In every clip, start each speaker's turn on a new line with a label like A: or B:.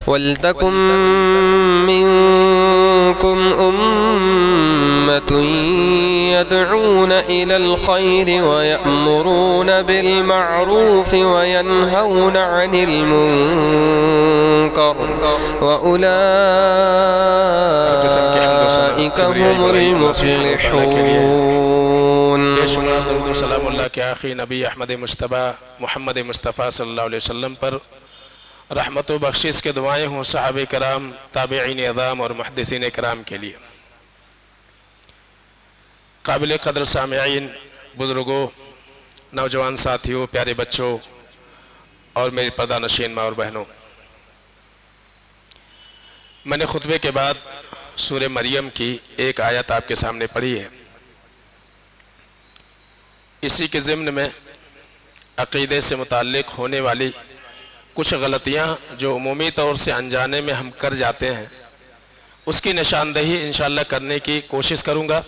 A: وَلْتَكُن مِّنكُمْ أُمَّةٌ يَدْعُونَ إِلَى الْخَيْرِ وَيَأْمُرُونَ بِالْمَعْرُوفِ وَيَنْهَوْنَ عَنِ الْمُنكَرِ وَأُولَئِكَ هُمُ الْمُفْلِحُونَ۔
B: بے شمار درود و سلام اللہ کے آخری نبی احمد مصطفیٰ محمد مصطفیٰ صلی اللہ علیہ وسلم پر رحمت و بخشش کے دعائیں ہوں صحابہ کرام، تابعین اعظام اور محدثین کرام کے لیے۔ قابل قدر سامعین، بزرگوں، نوجوان ساتھیوں، پیارے بچوں اور میری پردہ نشین ماں اور بہنوں، میں نے خطبے کے بعد سورہ مریم کی ایک آیت آپ کے سامنے پڑھی ہے۔ اسی کے ضمن میں عقیدے سے متعلق ہونے والی کچھ غلطیاں جو عمومی طور سے انجانے میں ہم کر جاتے ہیں، اس کی نشاندہی انشاءاللہ کرنے کی کوشش کروں گا۔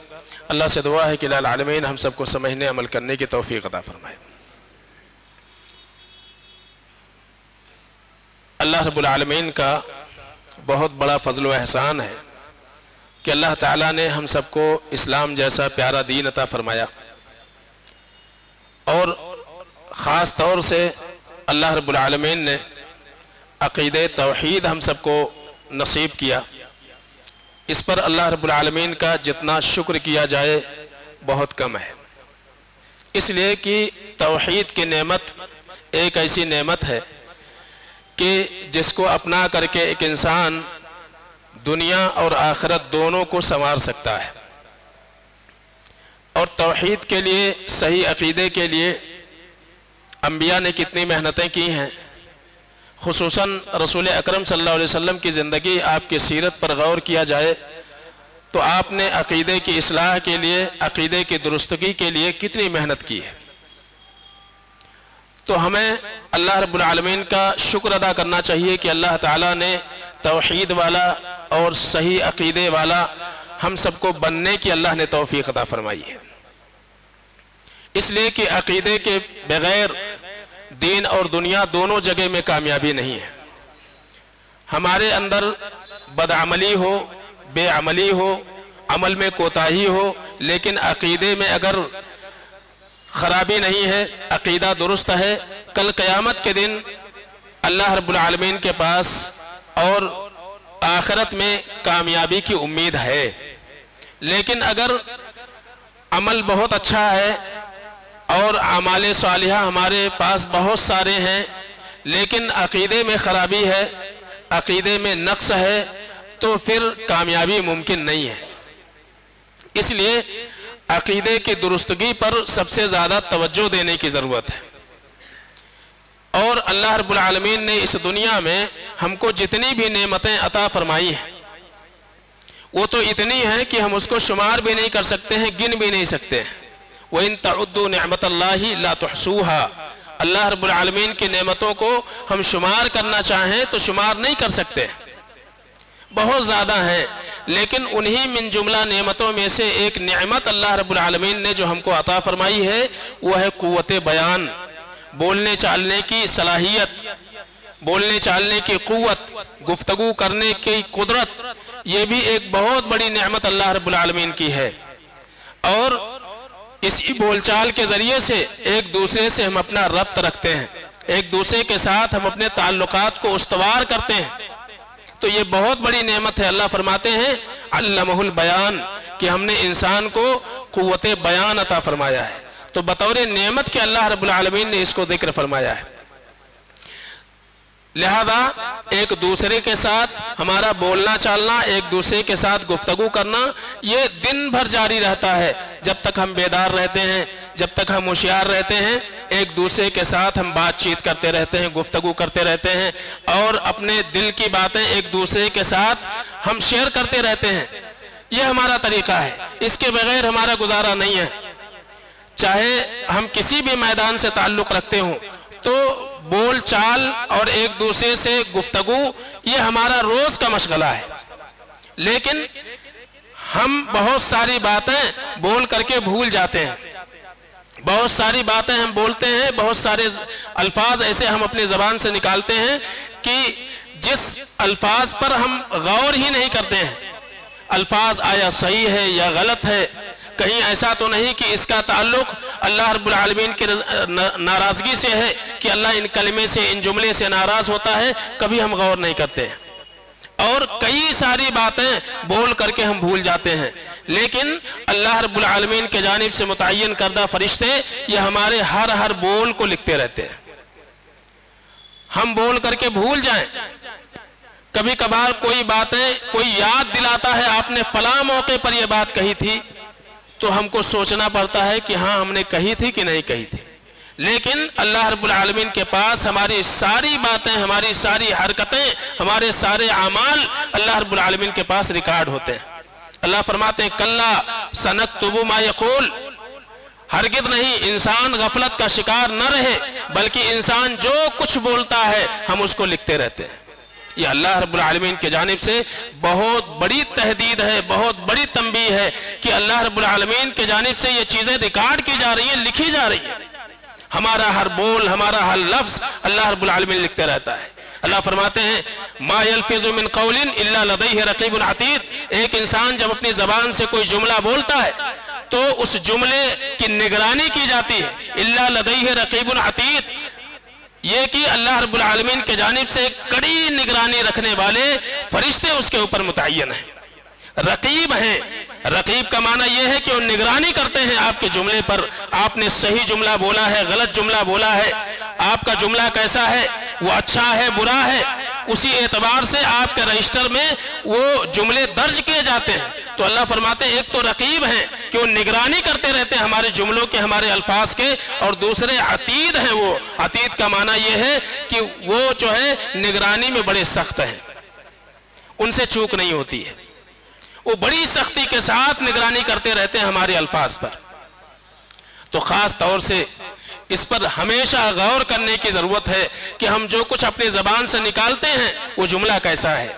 B: اللہ سے دعا ہے کہ الہ العالمین ہم سب کو سمجھنے عمل کرنے کی توفیق عطا فرمائے۔ اللہ رب العالمین کا بہت بڑا فضل و احسان ہے کہ اللہ تعالیٰ نے ہم سب کو اسلام جیسا پیارا دین عطا فرمایا، اور خاص طور سے اللہ رب العالمین نے عقیدہ توحید ہم سب کو نصیب کیا۔ اس پر اللہ رب العالمین کا جتنا شکر کیا جائے بہت کم ہے، اس لیے کہ توحید کی نعمت ایک ایسی نعمت ہے کہ جس کو اپنا کر کے ایک انسان دنیا اور آخرت دونوں کو سنوار سکتا ہے۔ اور توحید کے لیے، صحیح عقیدے کے لیے انبیاء نے کتنی محنتیں کی ہیں۔ خصوصاً رسول اکرم صلی اللہ علیہ وسلم کی زندگی، آپ کی سیرت پر غور کیا جائے تو آپ نے عقیدے کی اصلاح کے لیے، عقیدے کی درستگی کے لیے کتنی محنت کی ہے۔ تو ہمیں اللہ رب العالمین کا شکر ادا کرنا چاہیے کہ اللہ تعالیٰ نے توحید والا اور صحیح عقیدے والا ہم سب کو بننے کی اللہ نے توفیق عطا فرمائی ہے۔ اس لیے کہ عقیدے کے بغیر دین اور دنیا دونوں جگہ میں کامیابی نہیں ہے۔ ہمارے اندر بدعملی ہو، بے عملی ہو، عمل میں کوتاہی ہو، لیکن عقیدے میں اگر خرابی نہیں ہے، عقیدہ درست ہے، کل قیامت کے دن اللہ رب العالمین کے پاس اور آخرت میں کامیابی کی امید ہے۔ لیکن اگر عمل بہت اچھا ہے اور اعمال صالحہ ہمارے پاس بہت سارے ہیں، لیکن عقیدے میں خرابی ہے، عقیدے میں نقص ہے، تو پھر کامیابی ممکن نہیں ہے۔ اس لیے عقیدے کی درستگی پر سب سے زیادہ توجہ دینے کی ضرورت ہے۔ اور اللہ رب العالمین نے اس دنیا میں ہم کو جتنی بھی نعمتیں عطا فرمائی ہیں، وہ تو اتنی ہیں کہ ہم اس کو شمار بھی نہیں کر سکتے ہیں، گن بھی نہیں سکتے ہیں۔ وَإِن تَعُدُّوا نِعْمَةَ اللَّهِ لَا تُحْصُوهَا۔ اللہ رب العالمین کی نعمتوں کو ہم شمار کرنا چاہیں تو شمار نہیں کر سکتے، بہت زیادہ ہیں۔ لیکن انہی من جملہ نعمتوں میں سے ایک نعمت اللہ رب العالمین نے جو ہم کو عطا فرمائی ہے، وہ ہے قوت بیان، بولنے چالنے کی صلاحیت، بولنے چالنے کی قوت، گفتگو کرنے کی قدرت۔ یہ بھی ایک بہت بڑی نعمت اللہ رب العالمین کی ہے۔ اور اسی بول چال کے ذریعے سے ایک دوسرے سے ہم اپنا ربط رکھتے ہیں، ایک دوسرے کے ساتھ ہم اپنے تعلقات کو استوار کرتے ہیں۔ تو یہ بہت بڑی نعمت ہے۔ اللہ فرماتے ہیں علمہ البیان، کہ ہم نے انسان کو قوت بیان عطا فرمایا ہے۔ تو بطور نعمت کے اللہ رب العالمین نے اس کو ذکر فرمایا ہے۔ لہذا ایک دوسرے کے ساتھ ہمارا بولنا چالنا، ایک دوسرے کے ساتھ گفتگو کرنا، یہ دن بھر جاری رہتا ہے۔ جب تک ہم بیدار رہتے ہیں، جب تک ہم ہوشیار رہتے ہیں، ایک دوسرے کے ساتھ ہم بات چیت کرتے رہتے ہیں، گفتگو کرتے رہتے ہیں، اور اپنے دل کی باتیں ایک دوسرے کے ساتھ ہم شیئر کرتے رہتے ہیں۔ یہ ہمارا طریقہ ہے، اس کے بغیر ہمارا گزارا نہیں ہے۔ چاہے ہم کسی بھی میدان سے تعلق رکھتے ہوں تو بول چال اور ایک دوسرے سے گفتگو یہ ہمارا روز کا مشغلہ ہے۔ لیکن ہم بہت ساری باتیں بول کر کے بھول جاتے ہیں، بہت ساری باتیں ہم بولتے ہیں، بہت سارے الفاظ ایسے ہم اپنی زبان سے نکالتے ہیں کہ جس الفاظ پر ہم غور ہی نہیں کرتے ہیں، الفاظ آیا صحیح ہے یا غلط ہے، کہیں ایسا تو نہیں کہ اس کا تعلق اللہ رب العالمین کی ناراضگی سے ہے کہ اللہ ان کلمے سے، ان جملے سے ناراض ہوتا ہے، کبھی ہم غور نہیں کرتے ہیں، اور کئی ساری باتیں بول کر کے ہم بھول جاتے ہیں۔ لیکن اللہ رب العالمین کے جانب سے متعین کردہ فرشتے یہ ہمارے ہر بول کو لکھتے رہتے ہیں۔ ہم بول کر کے بھول جائیں، کبھی کبھار کوئی باتیں کوئی یاد دلاتا ہے آپ نے فلاں موقع پر یہ بات کہی تھی، تو ہم کو سوچنا پڑتا ہے کہ ہاں ہم نے کہی تھی کہ نہیں کہی تھی۔ لیکن اللہ رب العالمین کے پاس ہماری ساری باتیں، ہماری ساری حرکتیں، ہمارے سارے اعمال اللہ رب العالمین کے پاس ریکارڈ ہوتے ہیں۔ اللہ فرماتے ہیں کلا سنکتب ما یقول، ہرگز نہیں انسان غفلت کا شکار نہ رہے، بلکہ انسان جو کچھ بولتا ہے ہم اس کو لکھتے رہتے ہیں۔ یہ اللہ رب العالمین کے جانب سے بہت بڑی تحدید ہے، بہت بڑی تنبیہ ہے کہ اللہ رب العالمین کے جانب سے یہ چیزیں ریکارڈ کی جا رہی ہیں، لکھی جا رہی ہیں۔ ہمارا ہر بول، ہمارا ہر لفظ اللہ رب العالمین لکھتے رہتا ہے۔ اللہ فرماتے ہیں ما یلفظ من قول الا لدیہ رقیب عتید، ایک انسان جب اپنی زبان سے کوئی جملہ بولتا ہے تو اس جملے کی نگرانی کی جاتی ہے، الا لدیہ رقیب عتید، یہ کہ اللہ رب العالمین کے جانب سے ایک کڑی نگرانی رکھنے والے فرشتے اس کے اوپر متعین ہیں، رقیب ہیں۔ رقیب کا معنی یہ ہے کہ وہ نگرانی کرتے ہیں آپ کے جملے پر، آپ نے صحیح جملہ بولا ہے، غلط جملہ بولا ہے، آپ کا جملہ کیسا ہے، وہ اچھا ہے برا ہے، اسی اعتبار سے آپ کے رجسٹر میں وہ جملے درج کیے جاتے ہیں۔ تو اللہ فرماتے ہیں ایک تو رقیب ہیں کہ وہ نگرانی کرتے رہتے ہیں ہمارے جملوں کے، ہمارے الفاظ کے، اور دوسرے عتید ہیں۔ وہ عتید کا معنی یہ ہے کہ وہ جو ہے نگرانی میں بڑے سخت ہیں، ان سے چوک نہیں ہوتی ہے، وہ بڑی سختی کے ساتھ نگرانی کرتے رہتے ہیں ہمارے الفاظ پر۔ تو خاص طور سے اس پر ہمیشہ غور کرنے کی ضرورت ہے کہ ہم جو کچھ اپنی زبان سے نکالتے ہیں وہ جملہ کیسا ہے۔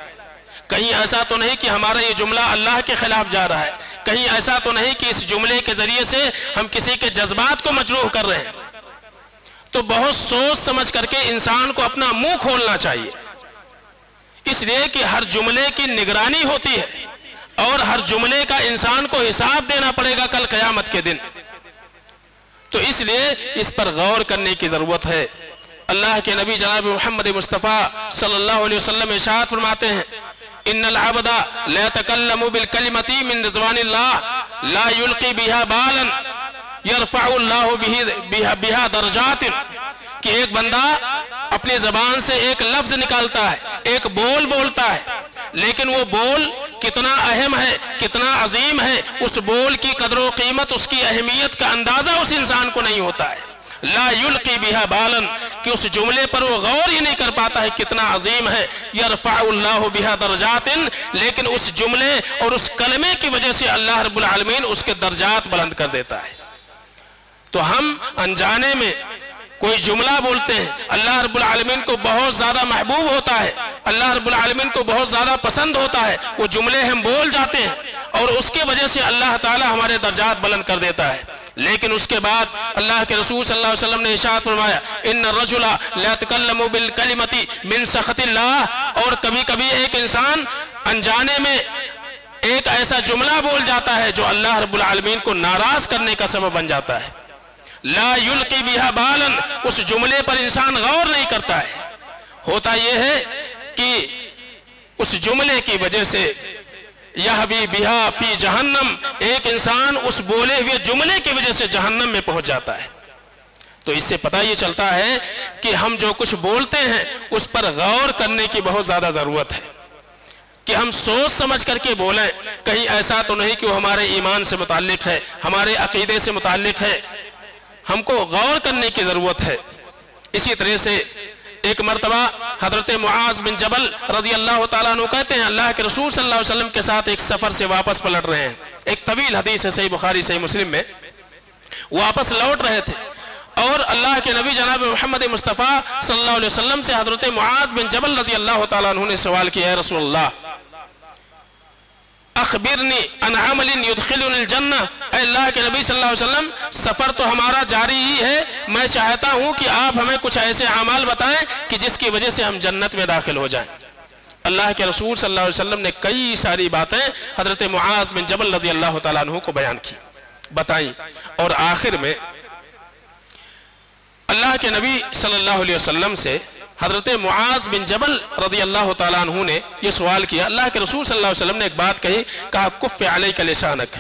B: کہیں ایسا تو نہیں کہ ہمارا یہ جملہ اللہ کے خلاف جا رہا ہے، کہیں ایسا تو نہیں کہ اس جملے کے ذریعے سے ہم کسی کے جذبات کو مجروح کر رہے ہیں۔ تو بہت سوچ سمجھ کر کے انسان کو اپنا منہ کھولنا چاہیے، اس لیے کہ ہر جملے کی نگرانی ہوتی ہے اور ہر جملے کا انسان کو حساب دینا پڑے گا کل قیامت کے دن۔ تو اس لیے اس پر غور کرنے کی ضرورت ہے۔ اللہ کے نبی جناب محمد مصطفیٰ صلی اللہ علیہ وسلم ارشاد فرماتے ہیں ان العبد لا يتكلم بالكلمة من رضوان الله لا يلقي بها بالا يرفع الله بها درجات، کہ ایک بندہ اپنی زبان سے ایک لفظ نکالتا ہے، ایک بول بولتا ہے، لیکن وہ بول کتنا اہم ہے، کتنا عظیم ہے، اس بول کی قدر و قیمت، اس کی اہمیت کا اندازہ اس انسان کو نہیں ہوتا ہے۔ لا یلقی بها بالا، کہ اس جملے پر وہ غور ہی نہیں کر پاتا ہے کتنا عظیم ہے۔ یرفع اللہ بها درجات، لیکن اس جملے اور اس کلمے کی وجہ سے اللہ رب العالمین اس کے درجات بلند کر دیتا ہے۔ تو ہم انجانے میں کوئی جملہ بولتے ہیں، اللہ رب العالمین کو بہت زیادہ محبوب ہوتا ہے، اللہ رب العالمین کو بہت زیادہ پسند ہوتا ہے، وہ جملے ہم بول جاتے ہیں اور اس کے وجہ سے اللہ تعالی ہمارے درجات بلند کر دیتا ہے۔ لیکن اس کے بعد اللہ کے رسول صلی اللہ علیہ وسلم نے ارشاد فرمایا ان الرجل لا يتكلم بالكلمة من سخط اللہ، اور کبھی کبھی ایک انسان انجانے میں ایک ایسا جملہ بول جاتا ہے جو اللہ رب العالمین کو ناراض کرنے کا سبب بن جاتا ہے۔ لا یلقی بها بالا، اس جملے پر انسان غور نہیں کرتا ہے۔ ہوتا یہ ہے کہ اس جملے کی وجہ سے یہوی بہا فی جہنم، ایک انسان اس بولے ہوئے جملے کی وجہ سے جہنم میں پہنچ جاتا ہے۔ تو اس سے پتہ یہ چلتا ہے کہ ہم جو کچھ بولتے ہیں اس پر غور کرنے کی بہت زیادہ ضرورت ہے، کہ ہم سوچ سمجھ کر کے بولیں، کہیں ایسا تو نہیں کہ وہ ہمارے ایمان سے متعلق ہے، ہمارے عقیدے سے متعلق ہے، ہم کو غور کرنے کی ضرورت ہے۔ اسی طرح سے ایک مرتبہ حضرت معاذ بن جبل رضی اللہ تعالیٰ عنہ کہتے ہیں اللہ کے رسول صلی اللہ علیہ وسلم کے ساتھ ایک سفر سے واپس پلٹ رہے ہیں، ایک طویل حدیث ہے صحیح بخاری صحیح مسلم میں، واپس لوٹ رہے تھے اور اللہ کے نبی جناب محمد مصطفیٰ صلی اللہ علیہ وسلم سے حضرت معاذ بن جبل رضی اللہ تعالیٰ عنہ نے سوال کیا، اے رسول اللہ اخبرنی عن عمل یدخلنی الجنہ، اے اللہ کے نبی صلی اللہ علیہ وسلم سفر تو ہمارا جاری ہی ہے، میں چاہتا ہوں کہ آپ ہمیں کچھ ایسے اعمال بتائیں کہ جس کی وجہ سے ہم جنت میں داخل ہو جائیں۔ اللہ کے رسول صلی اللہ علیہ وسلم نے کئی ساری باتیں حضرت معاذ بن جبل رضی اللہ تعالیٰ عنہ کو بیان کی، بتائیں، اور آخر میں اللہ کے نبی صلی اللہ علیہ وسلم سے حضرت معاذ بن جبل رضی اللہ تعالیٰ عنہ نے یہ سوال کیا۔ اللہ کے رسول صلی اللہ علیہ وسلم نے ایک بات کہی، کہا کف علیک لسانک،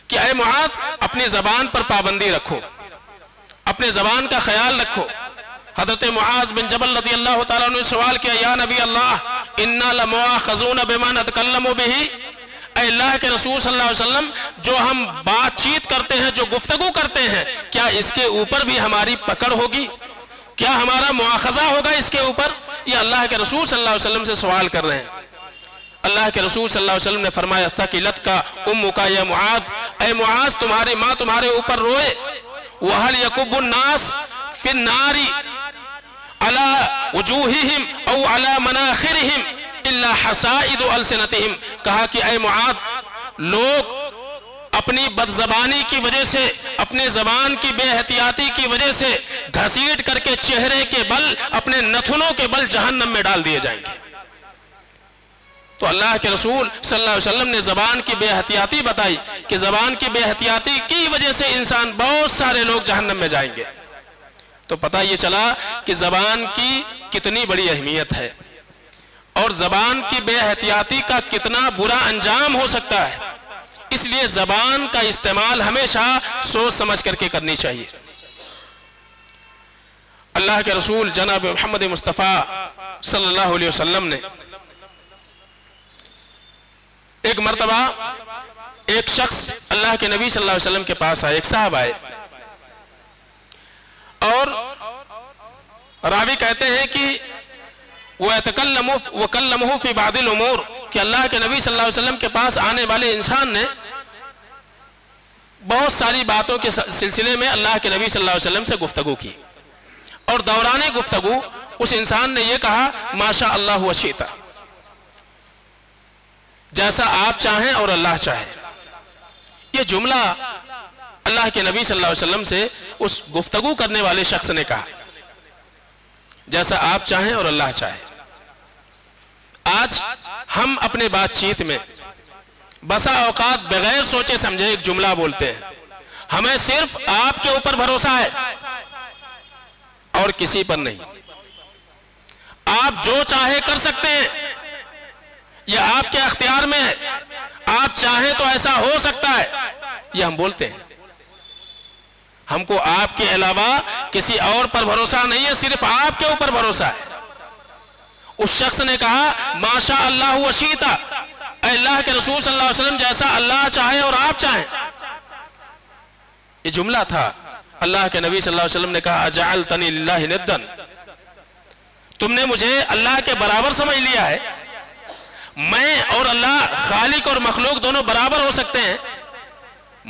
B: کہ اے معاذ اپنی زبان پر پابندی رکھو، اپنے زبان کا خیال رکھو۔ حضرت معاذ بن جبل رضی اللہ تعالیٰ عنہ نے سوال کیا، یا نبی اللہ انا لمؤاخذون بما نتکلم بہ، اے اللہ کے رسول صلی اللہ علیہ وسلم جو ہم بات چیت کرتے ہیں، جو گفتگو کرتے ہیں، کیا اس کے اوپر بھی ہماری پکڑ ہوگی؟ کیا ہمارا مواخذہ ہوگا اس کے اوپر؟ یہ اللہ کے رسول صلی اللہ علیہ وسلم سے سوال کر رہے ہیں۔ اللہ کے رسول صلی اللہ علیہ وسلم نے فرمایا ثقلت کا امک یا معاذ، اے معاذ تمہاری ماں تمہارے اوپر روئے۔ وَهَلْ يَكُبُّ النَّاسِ فِي النَّارِ عَلَى وُجُوهِهِمْ أَوْ عَلَى مَنَاخِرِهِمْ إِلَّا حَسَائِدُ أَلْسِنَتِهِمْ، کہا کہ اے معاذ لوگ اپنی بدزبانی کی وجہ سے، اپنے زبان کی بے احتیاطی کی وجہ سے گھسیٹ کر کے چہرے کے بل، اپنے نتھنوں کے بل جہنم میں ڈال دیے جائیں گے۔ تو اللہ کے رسول صلی اللہ علیہ وسلم نے زبان کی بے احتیاطی بتائی کہ زبان کی بے احتیاطی کی وجہ سے انسان بہت سارے لوگ جہنم میں جائیں گے۔ تو پتہ یہ چلا کہ زبان کی کتنی بڑی اہمیت ہے اور زبان کی بے احتیاطی کا کتنا برا انجام ہو سکتا ہے۔ اس لیے زبان کا استعمال ہمیشہ سوچ سمجھ کر کے کرنی چاہیے۔ اللہ کے رسول جناب محمد مصطفیٰ صلی اللہ علیہ وسلم نے ایک مرتبہ ایک شخص اللہ کے نبی صلی اللہ علیہ وسلم کے پاس آئے، ایک صاحب آئے، اور راوی کہتے ہیں کہ وَكَلَّمُهُ فِي بَعْضِ الْأُمُورِ، کہ اللہ کے نبی صلی اللہ علیہ وسلم کے پاس آنے والے انسان نے بہت ساری باتوں کے سلسلے میں اللہ کے نبی صلی اللہ علیہ وسلم سے گفتگو کی، اور دوران گفتگو اس انسان نے یہ کہا ماشاء اللہ وشئت، جیسا آپ چاہیں اور اللہ چاہے۔ یہ جملہ اللہ کے نبی صلی اللہ علیہ وسلم سے اس گفتگو کرنے والے شخص نے کہا، جیسا آپ چاہیں اور اللہ چاہے۔ آج ہم اپنے بات چیت میں بسا اوقات بغیر سوچے سمجھے ایک جملہ بولتے ہیں، ہمیں صرف آپ کے اوپر بھروسہ ہے اور کسی پر نہیں، آپ جو چاہے کر سکتے ہیں، یہ آپ کے اختیار میں ہے، آپ چاہیں تو ایسا ہو سکتا ہے، یہ ہم بولتے ہیں۔ ہم کو آپ کے علاوہ کسی اور پر بھروسہ نہیں ہے، صرف آپ کے اوپر بھروسہ ہے۔ اس شخص نے کہا ماشاء اللہ وشئت، اے اللہ کے رسول صلی اللہ علیہ وسلم جیسا اللہ چاہے اور آپ چاہیں۔ یہ جملہ تھا۔ اللہ کے نبی صلی اللہ علیہ وسلم نے کہا اجعلتنی للہ ندا، تم نے مجھے اللہ کے برابر سمجھ لیا ہے؟ میں اور اللہ، خالق اور مخلوق دونوں برابر ہو سکتے ہیں؟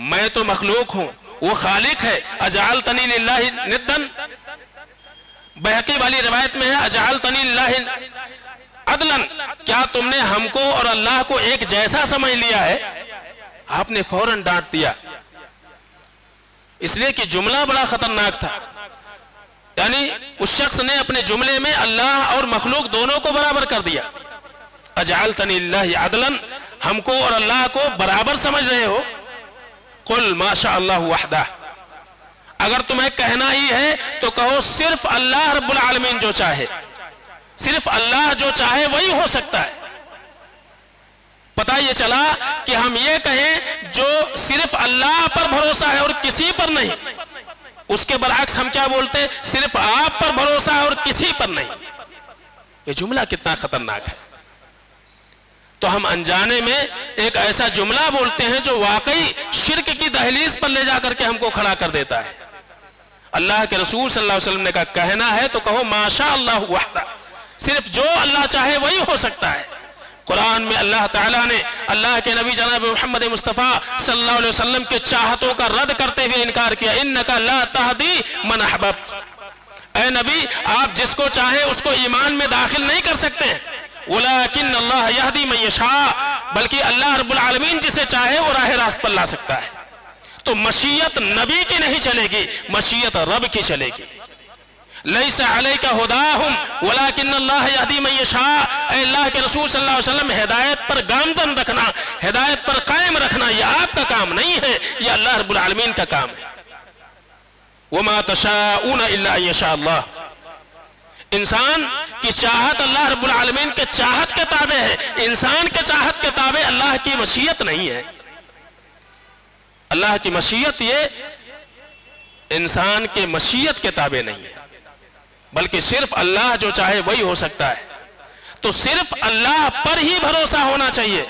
B: میں تو مخلوق ہوں، وہ خالق ہے۔ اجعلتنی للہ ندا، بہقی والی روایت میں ہے اجعلتنی للہ عدلا، کیا تم نے ہم کو اور اللہ کو ایک جیسا سمجھ لیا ہے؟ آپ نے فوراً ڈانٹ دیا، اس لیے کہ جملہ بڑا خطرناک تھا۔ یعنی اس شخص نے اپنے جملے میں اللہ اور مخلوق دونوں کو برابر کر دیا۔ اجعلتنی للہ عدلا، ہم کو اور اللہ کو برابر سمجھ رہے ہو؟ قل ما شاء اللہ وحدہ، اگر تمہیں کہنا ہی ہے تو کہو صرف اللہ رب العالمین جو چاہے، صرف اللہ جو چاہے وہی ہو سکتا ہے۔ پتہ یہ چلا کہ ہم یہ کہیں جو صرف اللہ پر بھروسہ ہے اور کسی پر نہیں، اس کے برعکس ہم کیا بولتے ہیں؟ صرف آپ پر بھروسہ ہے اور کسی پر نہیں۔ یہ جملہ کتنا خطرناک ہے۔ تو ہم انجانے میں ایک ایسا جملہ بولتے ہیں جو واقعی شرک کی دہلیز پر لے جا کر کے ہم کو کھڑا کر دیتا ہے۔ اللہ کے رسول صلی اللہ علیہ وسلم نے کہا کہنا ہے تو کہو ماشاء اللہ وحدہ، صرف جو اللہ چاہے وہی ہو سکتا ہے۔ قرآن میں اللہ تعالیٰ نے اللہ کے نبی جناب محمد مصطفیٰ صلی اللہ علیہ وسلم کے چاہتوں کا رد کرتے ہوئے انکار کیا، انک لا تہدی من احببت، اے نبی آپ جس کو چاہیں اس کو ایمان میں داخل نہیں کر سکتے ہیں، ولیکن اللہ یہدی من یشاء، بلکہ اللہ رب العالمین جسے چاہے وہ راہ راست پر لا سکتا ہے۔ تو مشیت نبی کی نہیں چلے گی، مشیت رب کی چلے گی۔ لیس علیک ہداہم ولکن اللہ یہدی من یشاء، اے اللہ کے رسول صلی اللہ علیہ وسلم ہدایت پر گامزن رکھنا، ہدایت پر قائم رکھنا یہ آپ کا کام نہیں ہے، یہ اللہ رب العالمین کا کام ہے۔ وما تشاءون الا ان یشاء اللہ، انسان کی چاہت اللہ رب العالمین کے چاہت کے تابع ہے، انسان کے چاہت کے تابع اللہ کی مشیت نہیں ہے۔ اللہ کی مشیت یہ انسان کے مشیت کے تابع نہیں ہے، بلکہ صرف اللہ جو چاہے وہی ہو سکتا ہے۔ تو صرف اللہ پر ہی بھروسہ ہونا چاہیے،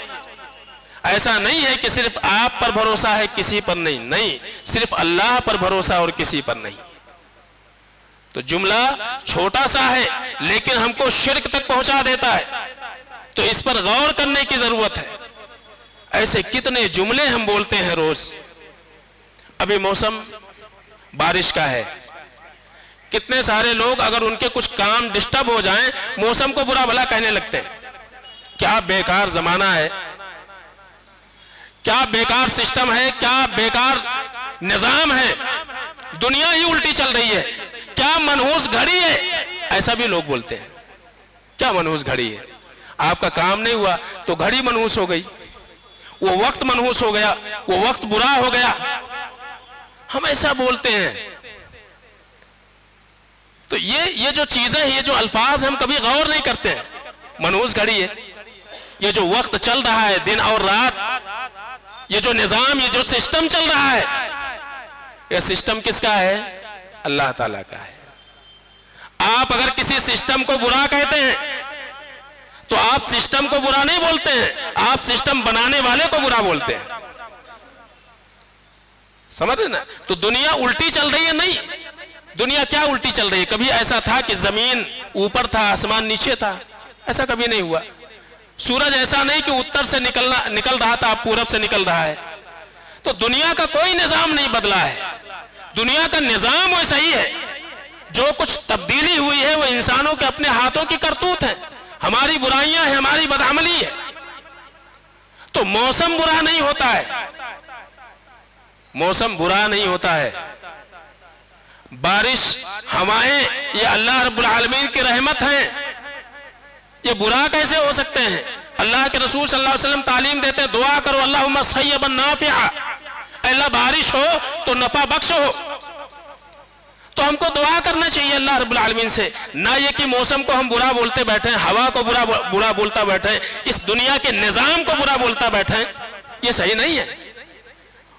B: ایسا نہیں ہے کہ صرف آپ پر بھروسہ ہے کسی پر نہیں، نہیں، صرف اللہ پر بھروسہ اور کسی پر نہیں۔ تو جملہ چھوٹا سا ہے لیکن ہم کو شرک تک پہنچا دیتا ہے، تو اس پر غور کرنے کی ضرورت ہے۔ ایسے کتنے جملے ہم بولتے ہیں روز۔ ابھی موسم بارش کا ہے، کتنے سارے لوگ اگر ان کے کچھ کام ڈسٹرب ہو جائیں موسم کو برا بھلا کہنے لگتے ہیں۔ کیا بیکار زمانہ ہے، کیا بیکار سسٹم ہے، کیا بیکار نظام ہے، دنیا ہی الٹی چل رہی ہے، کیا منحوس گھڑی ہے، ایسا بھی لوگ بولتے ہیں۔ کیا منحوس گھڑی ہے؟ آپ کا کام نہیں ہوا تو گھڑی منحوس ہو گئی، وہ وقت منحوس ہو گیا، وہ وقت برا ہو گیا، ہم ایسا بولتے ہیں۔ تو یہ جو چیزیں یہ جو الفاظ ہم کبھی غور نہیں کرتے ہیں۔ منحوس گھڑی ہے، یہ جو وقت چل رہا ہے دن اور رات، یہ جو نظام، یہ جو سسٹم چل رہا ہے، یہ سسٹم کس کا ہے؟ اللہ تعالیٰ کا ہے۔ آپ اگر کسی سسٹم کو برا کہتے ہیں تو آپ سسٹم کو برا نہیں بولتے ہیں، آپ سسٹم بنانے والے کو برا بولتے ہیں۔ سمجھ رہے نا؟ تو دنیا الٹی چل رہی ہے؟ نہیں، دنیا کیا الٹی چل رہی ہے؟ کبھی ایسا تھا کہ زمین اوپر تھا آسمان نیچے تھا؟ ایسا کبھی نہیں ہوا۔ سورج ایسا نہیں کہ اتر سے نکل رہا تھا اب پورب سے نکل رہا ہے۔ تو دنیا کا کوئی نظام نہیں بدلا ہے، دنیا کا نظام ویسا ہی ہے۔ جو کچھ تبدیلی ہوئی ہے وہ انسانوں کے اپنے ہاتھوں کی کرتوت ہے، ہماری برائیاں ہیں، ہماری بدعملی ہے۔ تو موسم برا نہیں ہوتا ہے، موسم برا نہیں ہوتا ہے۔ بارش، ہوائیں، یہ اللہ رب العالمین کی رحمت ہیں، یہ برا کیسے ہو سکتے ہیں؟ اللہ کے رسول صلی اللہ علیہ وسلم تعلیم دیتے ہیں دعا کرو اللہم صیبا نافعا، اے اللہ بارش ہو تو نفع بخش ہو۔ تو ہم کو دعا کرنا چاہیے اللہ رب العالمین سے، نہ یہ کہ موسم کو ہم برا بولتے بیٹھیں، ہوا کو برا بولتا بیٹھیں، اس دنیا کے نظام کو برا بولتا بیٹھیں، یہ صحیح نہیں ہے۔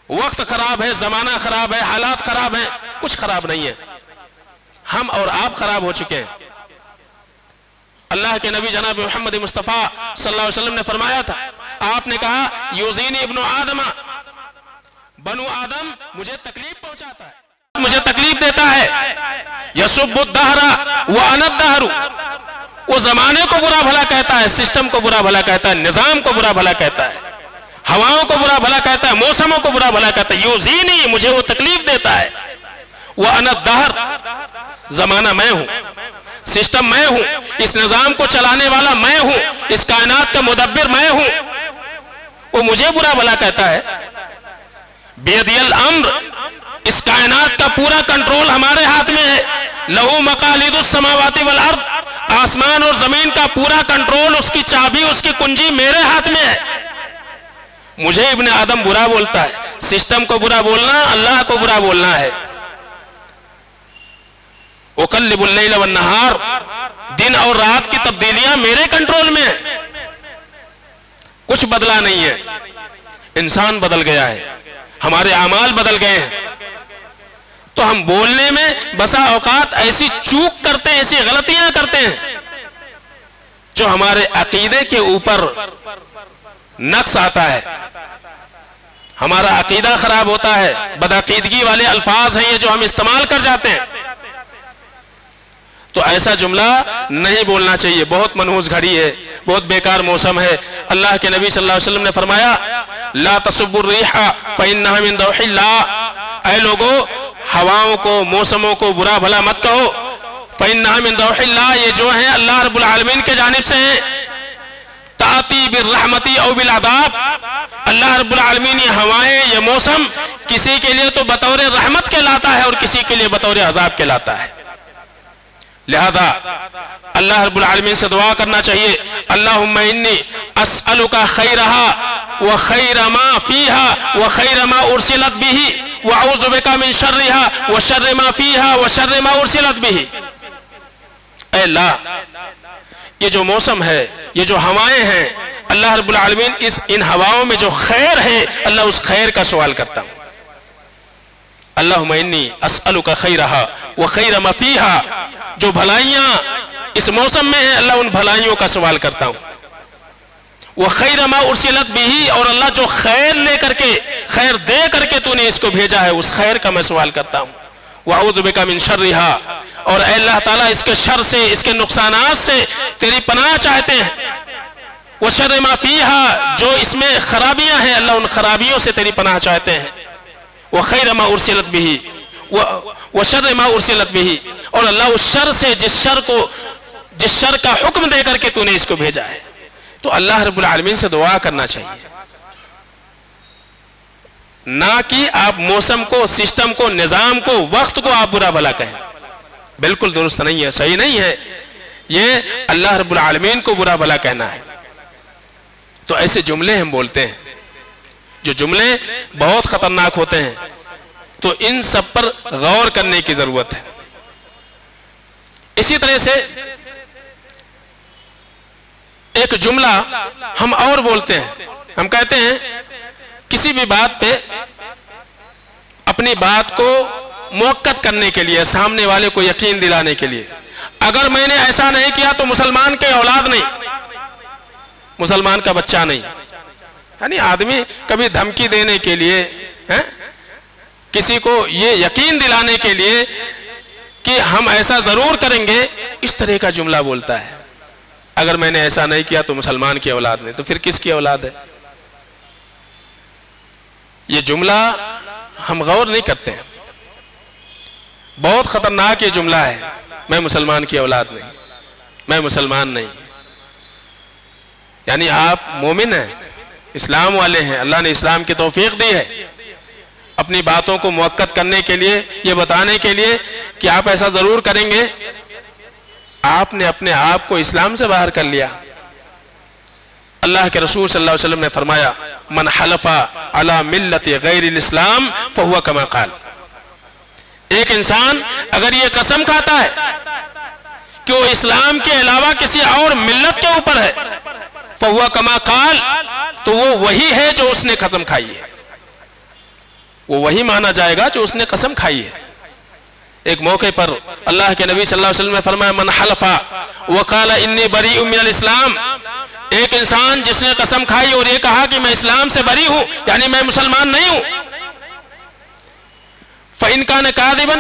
B: وقت خراب ہے، زمانہ خراب ہے، حالات خراب ہیں، کچھ خراب نہیں ہے، ہم اور آپ خراب ہو چکے ہیں۔ اللہ کے نبی جناب محمد مصطفیٰ صلی اللہ علیہ وسلم نے فرمایا تھا، آپ نے کہا یوزینی ابن آدم، بنو آدم مجھے تکلیف پہنچاتا ہے، مجھے تکلیف دیتا ہے، یسب الدہر وانا الدہر، وہ زمانے کو برا بھلا کہتا ہے، سسٹم کو برا بھلا کہتا ہے، نظام کو برا بھلا کہتا ہے، ہواؤں کو برا بھلا کہتا ہے، موسموں کو برا بھلا کہتا ہے۔ یوزینی مجھے وہ تکلیف دیتا ہے، وانا الدہر، زمانہ میں ہوں، سسٹم میں ہوں، اس نظام کو چلانے والا میں ہوں، اس کائنات کا مدبر میں ہوں، وہ مجھے برا بھلا کہتا ہے۔ بیدی الامر، اس کائنات کا پورا کنٹرول ہمارے ہاتھ میں ہے، لہو مقالید السماوات والارض، آسمان اور زمین کا پورا کنٹرول، اس کی چابی، اس کی کنجی میرے ہاتھ میں ہے۔ مجھے ابن آدم برا بولتا ہے، سسٹم کو برا بولنا اللہ کو برا بولنا ہے۔ اقلب اللیل والنہار، دن اور رات کی تبدیلیاں میرے کنٹرول میں ہیں، کچھ بدلا نہیں ہے۔ انسان بدل گیا ہے، ہمارے اعمال بدل گئے ہیں، تو ہم بولنے میں بسا اوقات ایسی چوک کرتے ہیں، ایسی غلطیاں کرتے ہیں جو ہمارے عقیدے کے اوپر نقص آتا ہے، ہمارا عقیدہ خراب ہوتا ہے، بدعقیدگی والے الفاظ ہیں یہ جو ہم استعمال کر جاتے ہیں۔ تو ایسا جملہ نہیں بولنا چاہیے، بہت منحوس گھڑی ہے، بہت بیکار موسم ہے۔ اللہ کے نبی صلی اللہ علیہ وسلم نے فرمایا لا تسبوا الريح فإنها من روح اللہ، اے لوگو ہواؤں کو، موسموں کو برا بھلا مت کہو، فإنها من روح اللہ، یہ جو ہیں اللہ رب العالمین کے جانب سے ہیں، تأتی بالرحمت او بالعذاب، اللہ رب العالمین یہ ہوائیں، یہ موسم کسی کے لیے تو بطور رحمت کہلاتا ہے اور کسی کے لیے بطور عذاب کہلاتا ہے۔ لہذا اللہ رب العالمین سے دعا کرنا چاہیے، اللہم انی اسألک خیرہا وخیر ما فیہا وخیر ما ارسلت بھی واعوذ بک من شرہا وشر ما فیہا وشر ما ارسلت بھی۔ اے اللہ، یہ جو موسم ہے، یہ جو ہوائیں ہیں، اللہ رب العالمین ان ہواؤں میں جو خیر ہے، اللہ اس خیر کا سوال کرتا ہوں۔ اللہم انی اسألک خیرہا وخیر ما فیہا، جو بھلائیاں اس موسم میں ہیں، اللہ ان بھلائیوں کا سوال کرتا ہوں۔ وخیر ما ارسلت بھی، اور اللہ جو خیر لے کر کے، خیر دے کر کے تو نے اس کو بھیجا ہے، اس خیر کا میں سوال کرتا ہوں۔ واعوذ بک من شرہا، اور اے اللہ تعالیٰ اس کے شر سے، اس کے نقصانات سے تیری پناہ چاہتے ہیں۔ وشر ما فیہا، جو اس میں خرابیاں ہیں، اللہ ان خرابیوں سے تیری پناہ چاہتے ہیں۔ وخیر ما ارسلت بھی وشر ما ارسلت بھی، اور اللہ اس شر سے، جس شر کا حکم دے کر کے تو نے اس کو بھیجا ہے۔ تو اللہ رب العالمین سے دعا کرنا چاہیے، نہ کہ آپ موسم کو، سسٹم کو، نظام کو، وقت کو آپ برا بھلا کہیں۔ بالکل درست نہیں ہے، صحیح نہیں ہے، یہ اللہ رب العالمین کو برا بھلا کہنا ہے۔ تو ایسے جملے ہم بولتے ہیں، جو جملے بہت خطرناک ہوتے ہیں، تو ان سب پر غور کرنے کی ضرورت ہے۔ اسی طرح سے ایک جملہ ہم اور بولتے ہیں، ہم کہتے ہیں کسی بھی بات پہ اپنی بات کو موقت کرنے کے لیے، سامنے والے کو یقین دلانے کے لیے، اگر میں نے ایسا نہیں کیا تو مسلمان کے اولاد نہیں، مسلمان کا بچہ نہیں۔ یعنی آدمی کبھی دھمکی دینے کے لیے، کسی کو یہ یقین دلانے کے لیے کہ ہم ایسا ضرور کریں گے، اس طرح کا جملہ بولتا ہے۔ اگر میں نے ایسا نہیں کیا تو مسلمان کی اولاد نہیں، تو پھر کس کی اولاد ہے؟ یہ جملہ ہم غور نہیں کرتے ہیں، بہت خطرناک یہ جملہ ہے، میں مسلمان کی اولاد نہیں، میں مسلمان نہیں۔ یعنی آپ مومن ہیں، اسلام والے ہیں، اللہ نے اسلام کی توفیق دی ہے، اپنی باتوں کو موقت کرنے کے لیے، یہ بتانے کے لیے کہ آپ ایسا ضرور کریں گے، آپ نے اپنے آپ کو اسلام سے باہر کر لیا۔ اللہ کے رسول صلی اللہ علیہ وسلم نے فرمایا، من حلف علی ملت غیر الاسلام فہو کما قال۔ ایک انسان اگر یہ قسم کھاتا ہے کہ وہ اسلام کے علاوہ کسی اور ملت کے اوپر ہے، فہو کما قال، تو وہ وہی ہے جو اس نے قسم کھائی ہے، وہ وہی مانا جائے گا جو اس نے قسم کھائی ہے۔ ایک موقع پر اللہ کے نبی صلی اللہ علیہ وسلم نے فرمایا، من حلفا وقال انی بریء من الاسلام، ایک انسان جس نے قسم کھائی اور یہ کہا کہ میں اسلام سے بری ہوں، یعنی میں مسلمان نہیں ہوں، فإن كان كاذبا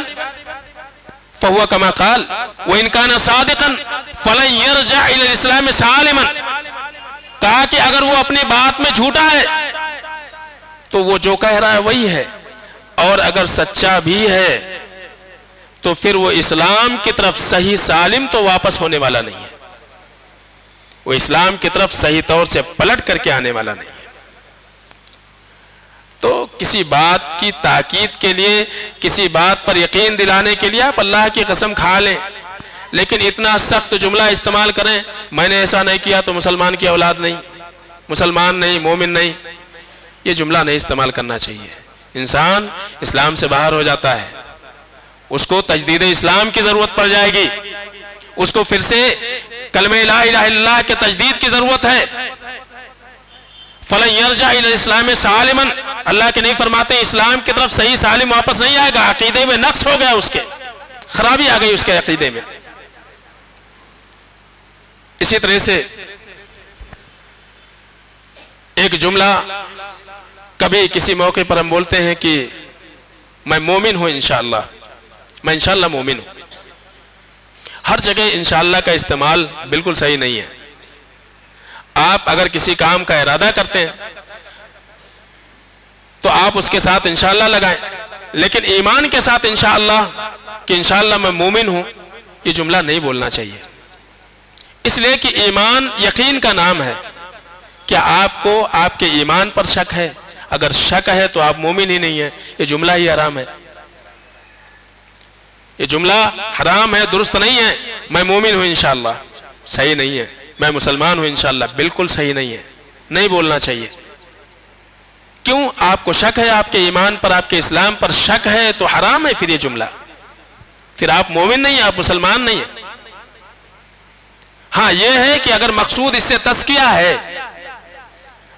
B: فهو كما قال وإن كان صادقا فلن يرجع إلى الإسلام سالما، کہا کہ اگر وہ اپنی بات میں جھوٹا ہے تو وہ جو کہہ رہا ہے وہی ہے، اور اگر سچا بھی ہے تو پھر وہ اسلام کی طرف صحیح سالم تو واپس ہونے والا نہیں ہے، وہ اسلام کی طرف صحیح طور سے پلٹ کر کے آنے والا نہیں ہے۔ تو کسی بات کی تاکید کے لیے، کسی بات پر یقین دلانے کے لیے آپ اللہ کی قسم کھا لیں، لیکن اتنا سخت جملہ استعمال کریں، میں نے ایسا نہیں کیا تو مسلمان کی اولاد نہیں، مسلمان نہیں، مومن نہیں، یہ جملہ نہیں استعمال کرنا چاہیے۔ انسان اسلام سے باہر ہو جاتا ہے، اس کو تجدید اسلام کی ضرورت پڑ جائے گی، اس کو پھر سے کلمہ لا الہ الا اللہ کے تجدید کی ضرورت ہے۔ فَلَنْ يَرْجَعَ إِلَى الْإِسْلَامِ سَالِمًا، اللہ کے نہیں فرماتے اسلام کی طرف صحیح سالم واپس نہیں آئے گا، عقیدے میں نقص ہو گیا، اس کے خرابی آ گئی اس کے عقیدے میں۔ اسی طرح سے ایک جملہ کبھی کسی موقع پر ہم بولتے ہیں کہ میں مومن ہوں انشاءاللہ، میں انشاءاللہ مومن ہوں۔ ہر جگہ انشاءاللہ کا استعمال بالکل صحیح نہیں ہے۔ آپ اگر کسی کام کا ارادہ کرتے ہیں تو آپ اس کے ساتھ انشاءاللہ لگائیں، لیکن ایمان کے ساتھ انشاءاللہ کہ انشاءاللہ میں مومن ہوں، یہ جملہ نہیں بولنا چاہیے، اس لیے کہ ایمان یقین کا نام ہے۔ کیا آپ کو آپ کے ایمان پر شک ہے؟ اگر شک ہے تو آپ مومن ہی نہیں ہیں، یہ جملہ ہی حرام ہے۔ یہ جملہ حرام ہے، درست نہیں ہے. میں مومن ہوں انشاءاللہ، صحیح نہیں ہے. میں مسلمان ہوں انشاءاللہ، بالکل صحیح نہیں ہے، نہیں بولنا چاہیے. کیوں؟ آپ کو شک ہے آپ کے ایمان پر، آپ کے اسلام پر شک ہے تو حرام ہے پھر یہ جملہ. پھر آپ مومن نہیں ہیں، آپ مسلمان نہیں ہیں. ہاں یہ ہے کہ اگر مقصود اس سے تزکیہ ہے،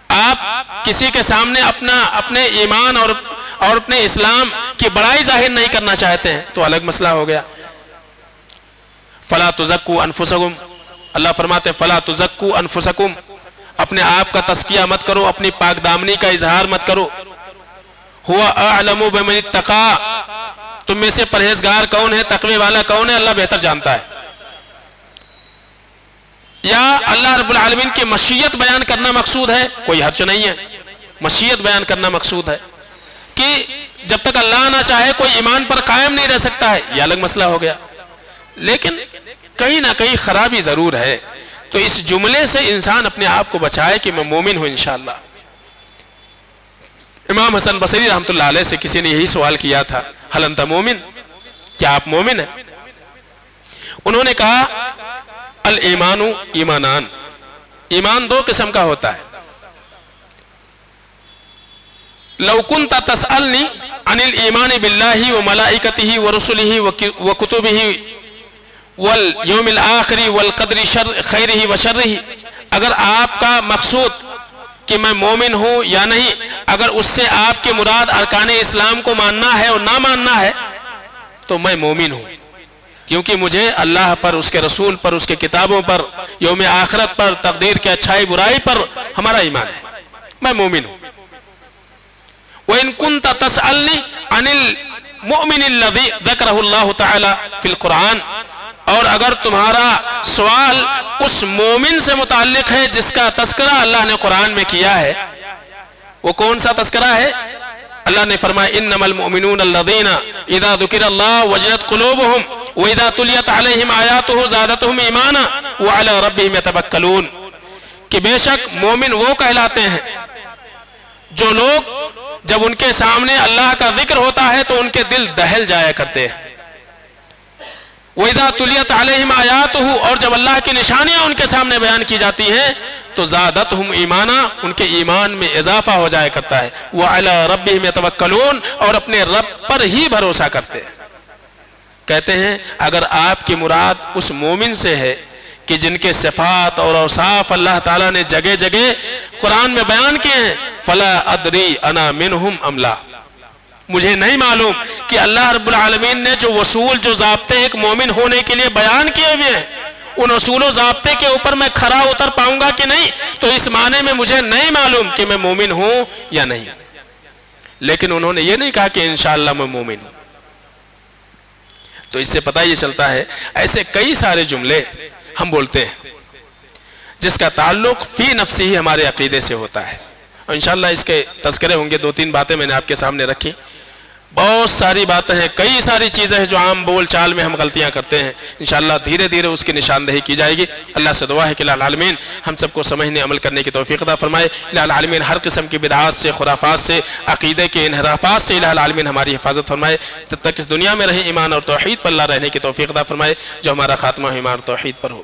B: آپ کسی کے سامنے اپنے ایمان اور اپنے اسلام کی بڑائی ظاہر نہیں کرنا چاہتے ہیں تو الگ مسئلہ ہو گیا. فلا تزکوا انفسکم، اللہ فرماتے ہیں فلا تزکوا انفسکم، اپنے آپ کا تزکیہ مت کرو، اپنی پاک دامنی کا اظہار مت کرو. ہوا اعلم بمن اتقى، تم میں سے پرہیزگار کون ہے، تقوی والا کون ہے، اللہ بہتر جانتا ہے. یا اللہ رب العالمین کی مشیت بیان کرنا مقصود ہے، کوئی حرج نہیں ہے. مشیت بیان کرنا مقصود ہے کہ جب تک اللہ نہ چاہے کوئی ایمان پر قائم نہیں رہ سکتا ہے، یہ الگ مسئلہ ہو گیا. لیکن کہیں نہ کہیں خرابی ضرور ہے، تو اس جملے سے انسان اپنے آپ کو بچائے کہ میں مومن ہوں انشاءاللہ. امام حسن بصری رحمۃ اللہ علیہ سے کسی نے یہی سوال کیا تھا، ہل انت مومن، کیا آپ مومن ہیں؟ انہوں نے کہا الایمان ایمانان، ایمان دو قسم کا ہوتا ہے. لو كنت تسألنی عن الایمان باللہ وملائکتہ ورسلہ وکتبہ والیوم الآخر والقدر خیرہ وشرہ، اگر آپ کا مقصود کہ میں مومن ہوں یا نہیں، اگر اس سے آپ کے مراد ارکان اسلام کو ماننا ہے اور نہ ماننا ہے تو میں مومن ہوں، کیونکہ مجھے اللہ پر، اس کے رسول پر، اس کے کتابوں پر، یوم آخرت پر، تقدیر کے اچھائی برائی پر ہمارا ایمان ہے، میں مومن ہوں. وَإِن كُنْتَ تَسْأَلْنِي عَنِ الْمُؤْمِنِ الَّذِي ذَكَرَهُ اللَّهُ تَعَالَى فِي الْقُرْآنِ، اور اگر تمہارا سوال اس مومن سے متعلق ہے جس کا تذکرہ اللہ نے قرآن میں کیا ہے، وہ کون سا تذکرہ ہے؟ اللہ نے فرمایا انما المؤمنون الذین اذا ذکر اللہ وجلت قلوبہم واذا تلیت علیہم آیاتہ زادتہم ایمانا وعلی ربہم یتوکلون، کہ بے شک مومن وہ کہلاتے ہیں جو لوگ جب ان کے سامنے اللہ کا ذکر ہوتا ہے تو ان کے دل دہل جایا کرتے ہیں. وَإِذَا تُلِيَتْ عَلَيْهِمْ آيَاتُهُ، اور جب اللہ کی نشانیاں ان کے سامنے بیان کی جاتی ہیں تو زادتہم ایمانا، ان کے ایمان میں اضافہ ہو جایا کرتا ہے. وَعَلَى رَبِّهِمْ يَتَوَكَّلُونَ، اور اپنے رب پر ہی بھروسہ کرتے ہیں. کہتے ہیں اگر آپ کی مراد اس مومن سے ہے کہ جن کے صفات اور اوصاف اللہ تعالیٰ نے جگہ جگہ قرآن میں بیان کیے ہیں، فَلَا أَدْرِي أَنَا مِنْهُمْ أَمْ لَا، مجھے نہیں معلوم کہ اللہ رب العالمین نے جو اصول، جو ضابطے ایک مومن ہونے کے لیے بیان کیے ہوئے ہیں، ان اصول و ضابطے کے اوپر میں کھرا اتر پاؤں گا کہ نہیں، تو اس معنی میں مجھے نہیں معلوم کہ میں مومن ہوں یا نہیں. لیکن انہوں نے یہ نہیں کہا کہ انشاءاللہ میں مومن ہوں. تو اس سے پتہ یہ چلتا ہے ایسے کئی سارے جملے ہم بولتے ہیں جس کا تعلق فی نفسی ہی ہمارے عقیدے سے ہوتا ہے، اور انشاءاللہ اس کے تذکرے ہوں گے. 2-3 باتیں میں نے آپ کے سامنے رکھی. بہت ساری باتیں ہیں، کئی ساری چیزیں ہیں جو عام بول چال میں ہم غلطیاں کرتے ہیں، انشاءاللہ دھیرے دھیرے اس کی نشاندہی کی جائے گی. اللہ سے دعا ہے کہ الہ العالمین ہم سب کو سمجھنے عمل کرنے کی توفیق عطا فرمائے. الہ العالمین ہر قسم کی بدعات سے، خرافات سے، عقیدے کے انحرافات سے الہ العالمین ہماری حفاظت فرمائے. تب تک اس دنیا میں رہے ایمان اور توحید پر اللہ رہنے کی توفیق عطا فرمائے. جو ہمارا خاتمہ ایمان اور توحید پر ہو.